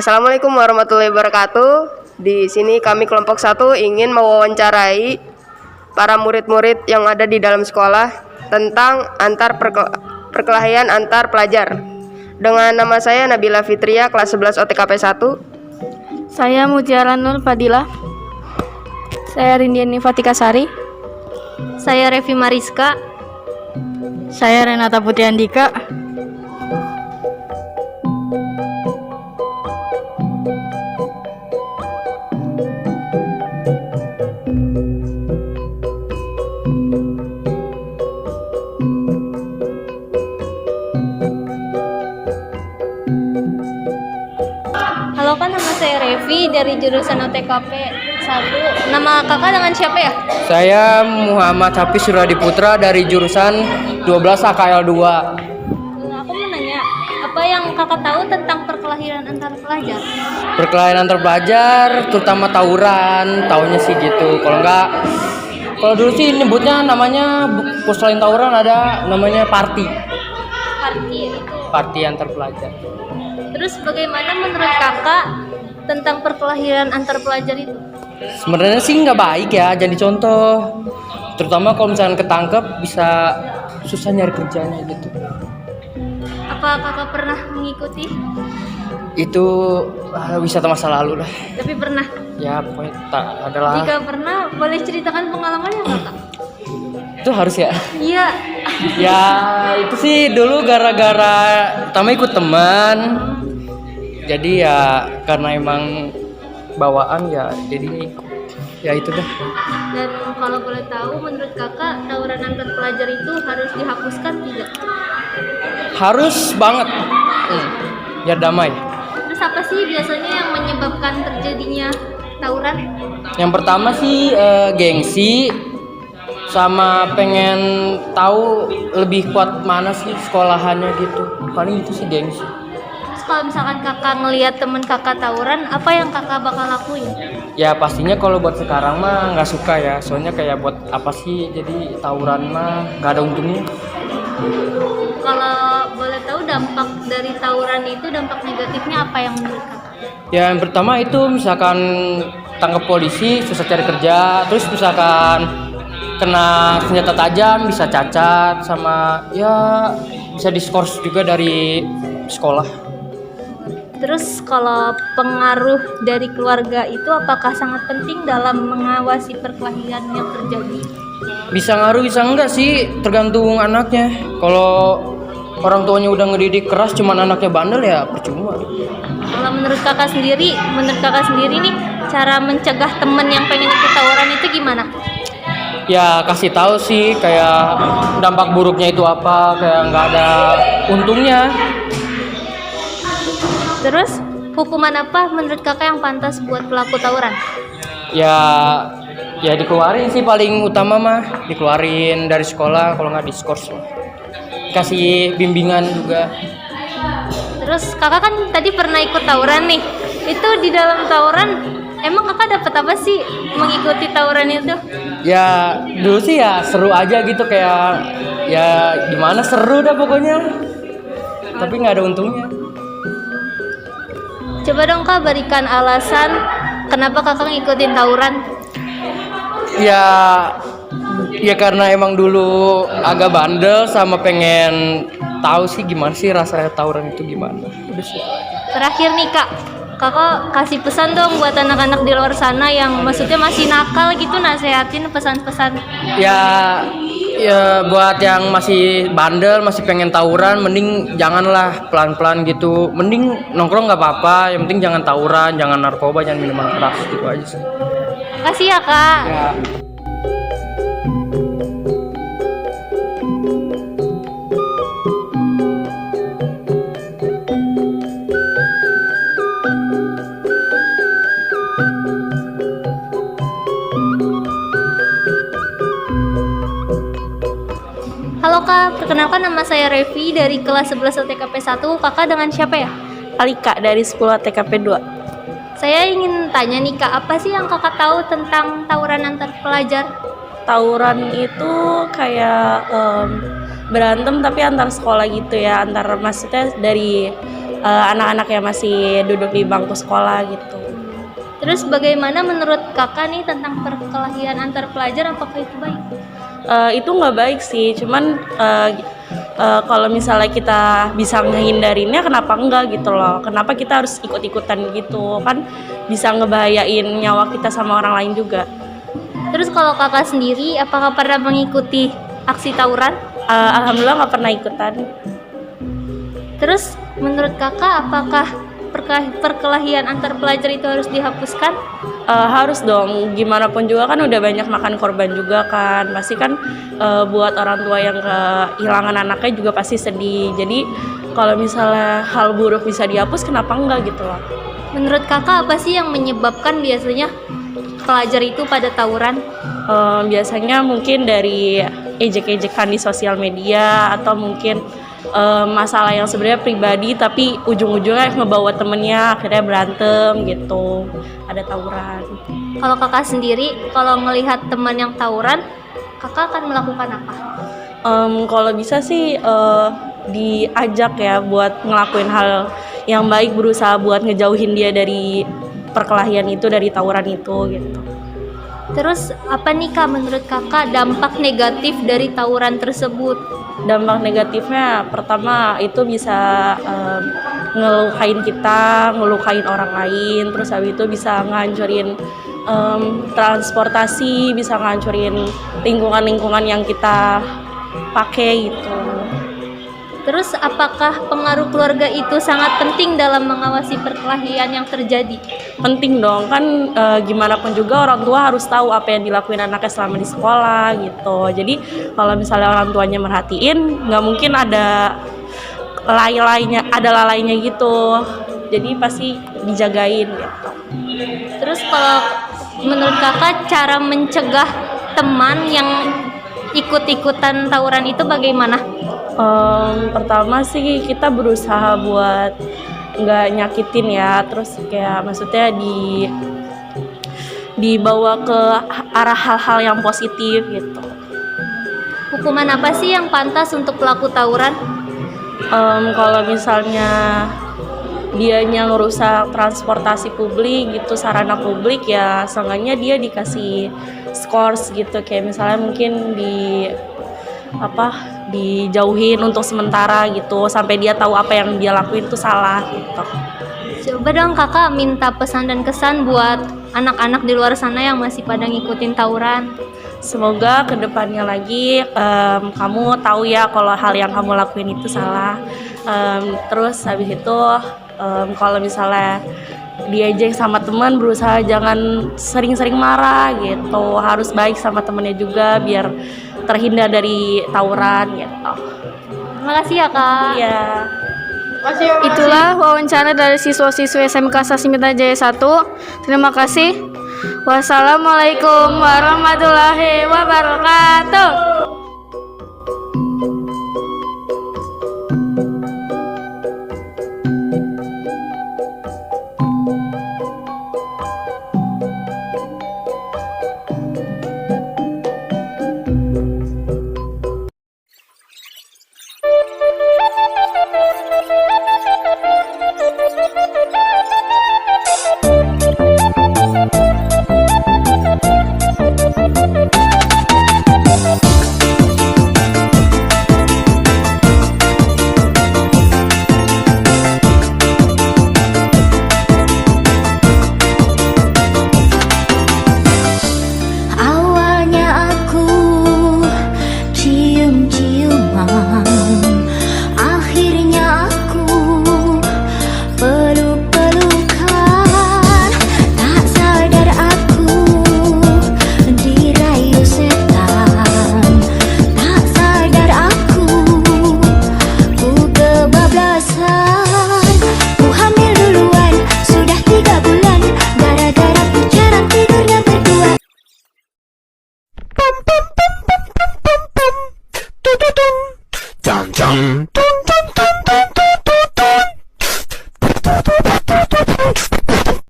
Assalamualaikum warahmatullahi wabarakatuh. Di sini kami kelompok 1 ingin mewawancarai para murid-murid yang ada di dalam sekolah tentang perkelahian antar pelajar. Dengan nama saya Nabila Fitria, kelas 11 OTKP 1. Saya Mutiara Nur Fadilah. Saya Rindiani Fatika Sari. Saya Revi Mariska. Saya Renata Putri Andika. Halo Kak, nama saya Revi dari jurusan OTKP 1. Nama kakak dengan siapa ya? Saya Muhammad Hafiz Suradi Putra dari jurusan 12 AKL 2. Aku mau nanya, apa yang kakak tahu tentang perkelahian antar pelajar? Perkelahian antar pelajar, terutama tawuran, taunya sih gitu. Kalau dulu sih nyebutnya namanya selain tawuran ada namanya party antar pelajar. Terus bagaimana menurut kakak tentang perkelahian antar pelajar itu? Sebenarnya sih nggak baik ya, jadi contoh. Terutama kalau misalnya ketangkep bisa susah nyari kerjanya gitu. Apa kakak pernah mengikuti? Itu wisata masa lalu lah. Tapi pernah? Ya pokoknya tak adalah. Jika pernah, boleh ceritakan pengalamannya kakak? Itu harus ya. Iya. Ya itu sih dulu gara-gara pertama ikut teman. Jadi ya karena emang bawaan ya jadinya ikut. Ya itu dah. Dan kalau boleh tahu, menurut kakak tawuran antar pelajar itu harus dihapuskan tidak? Harus banget. Biar damai. Terus apa sih biasanya yang menyebabkan terjadinya tawuran? Yang pertama sih gengsi sama pengen tahu lebih kuat mana sih sekolahannya gitu. Paling itu sih gengsi. Terus kalau misalkan kakak ngelihat temen kakak tawuran, apa yang kakak bakal lakuin? Ya pastinya kalau buat sekarang mah nggak suka ya. Soalnya kayak buat apa sih jadi tawuran mah nggak ada untungnya. Kalau boleh tahu dampak dari tawuran itu, dampak negatifnya apa yang menurut kakak? Ya yang pertama itu misalkan tangkap polisi susah cari kerja, terus misalkan kena senjata tajam bisa cacat sama ya bisa diskors juga dari sekolah. Terus kalau pengaruh dari keluarga itu apakah sangat penting dalam mengawasi perkelahian yang terjadi? Bisa ngaruh bisa enggak sih tergantung anaknya. Kalau orang tuanya udah ngedidik keras cuman anaknya bandel ya percuma. Kalau menurut kakak sendiri nih cara mencegah temen yang pengen ikut tawuran itu gimana? Ya kasih tahu sih kayak dampak buruknya itu apa, kayak nggak ada untungnya. Terus hukuman apa menurut kakak yang pantas buat pelaku tawuran? Ya dikeluarin sih paling utama mah, dikeluarin dari sekolah kalau nggak diskors lah. Kasih bimbingan juga. Terus kakak kan tadi pernah ikut tawuran nih. Itu di dalam tawuran emang kakak dapat apa sih mengikuti tawuran itu? Ya dulu sih ya seru aja gitu, kayak ya gimana seru dah pokoknya. Tapi nggak ada untungnya. Coba dong kak berikan alasan kenapa kakak ngikutin tawuran. Ya karena emang dulu agak bandel sama pengen tahu sih gimana sih rasanya tawuran itu gimana. Udah sih. Terakhir nih kak, kakak kasih pesan dong buat anak-anak di luar sana yang maksudnya masih nakal gitu, nasehatin pesan-pesan. Ya buat yang masih bandel, masih pengen tawuran, mending janganlah, pelan-pelan gitu. Mending nongkrong nggak apa-apa, yang penting jangan tawuran, jangan narkoba, jangan minuman keras gitu aja sih. Makasih ya kak. Ya. Halo kak, perkenalkan nama saya Revi dari kelas 11 TKP 1. Kakak dengan siapa ya? Alika dari 10 TKP 2. Saya ingin tanya nih kak, apa sih yang kakak tahu tentang tawuran antar pelajar? Tawuran itu kayak berantem tapi antar sekolah gitu ya, antar maksudnya dari anak-anak yang masih duduk di bangku sekolah gitu. Terus bagaimana menurut kakak nih tentang perkelahian antar pelajar, apakah itu baik? Itu nggak baik sih, cuman kalau misalnya kita bisa ngehindarinnya, kenapa enggak gitu loh? Kenapa kita harus ikut-ikutan gitu? Kan bisa ngebahayain nyawa kita sama orang lain juga. Terus kalau kakak sendiri, apakah pernah mengikuti aksi tawuran? Alhamdulillah nggak pernah ikutan. Terus menurut kakak, apakah perkelahian antar pelajar itu harus dihapuskan? Harus dong, gimana pun juga kan udah banyak makan korban juga kan. Pasti kan buat orang tua yang kehilangan anaknya juga pasti sedih. Jadi kalau misalnya hal buruk bisa dihapus, kenapa enggak gitu loh. Menurut kakak apa sih yang menyebabkan biasanya pelajar itu pada tawuran? Biasanya mungkin dari ejek-ejekan di sosial media, atau mungkin masalah yang sebenarnya pribadi tapi ujung-ujungnya ngebawa temennya akhirnya berantem gitu, ada tawuran. Kalau kakak sendiri, kalau melihat teman yang tawuran, kakak akan melakukan apa? Kalau bisa sih diajak ya buat ngelakuin hal yang baik, berusaha buat ngejauhin dia dari perkelahian itu, dari tawuran itu gitu. Terus apa nih kak menurut kakak dampak negatif dari tawuran tersebut? Dampak negatifnya pertama itu bisa ngelukain kita, ngelukain orang lain, terus habis itu bisa ngancurin transportasi, bisa ngancurin lingkungan-lingkungan yang kita pakai gitu. Terus apakah pengaruh keluarga itu sangat penting dalam mengawasi perkelahian yang terjadi? Penting dong, kan gimana pun juga orang tua harus tahu apa yang dilakuin anaknya selama di sekolah gitu. Jadi kalau misalnya orang tuanya merhatiin, nggak mungkin ada lalainya gitu. Jadi pasti dijagain gitu. Terus kalau menurut kakak cara mencegah teman yang ikut-ikutan tawuran itu bagaimana? Pertama sih kita berusaha buat nggak nyakitin ya, terus kayak maksudnya dibawa ke arah hal-hal yang positif gitu. Hukuman apa sih yang pantas untuk pelaku tawuran? Kalau misalnya dianya ngerusak transportasi publik gitu, sarana publik, ya seenggaknya dia dikasih skors gitu, kayak misalnya mungkin dijauhin untuk sementara gitu sampai dia tahu apa yang dia lakuin itu salah gitu. Coba dong kakak minta pesan dan kesan buat anak-anak di luar sana yang masih pada ngikutin tawuran. Semoga kedepannya lagi kamu tahu ya kalau hal yang kamu lakuin itu salah. Terus habis itu kalau misalnya diejek sama teman, berusaha jangan sering-sering marah gitu, harus baik sama temennya juga biar terhindar dari tawuran gitu. Terima kasih ya kak. Iya. Itulah wawancara dari siswa-siswi SMK Sasmita Jaya 1. Terima kasih. Wassalamualaikum warahmatullahi wabarakatuh.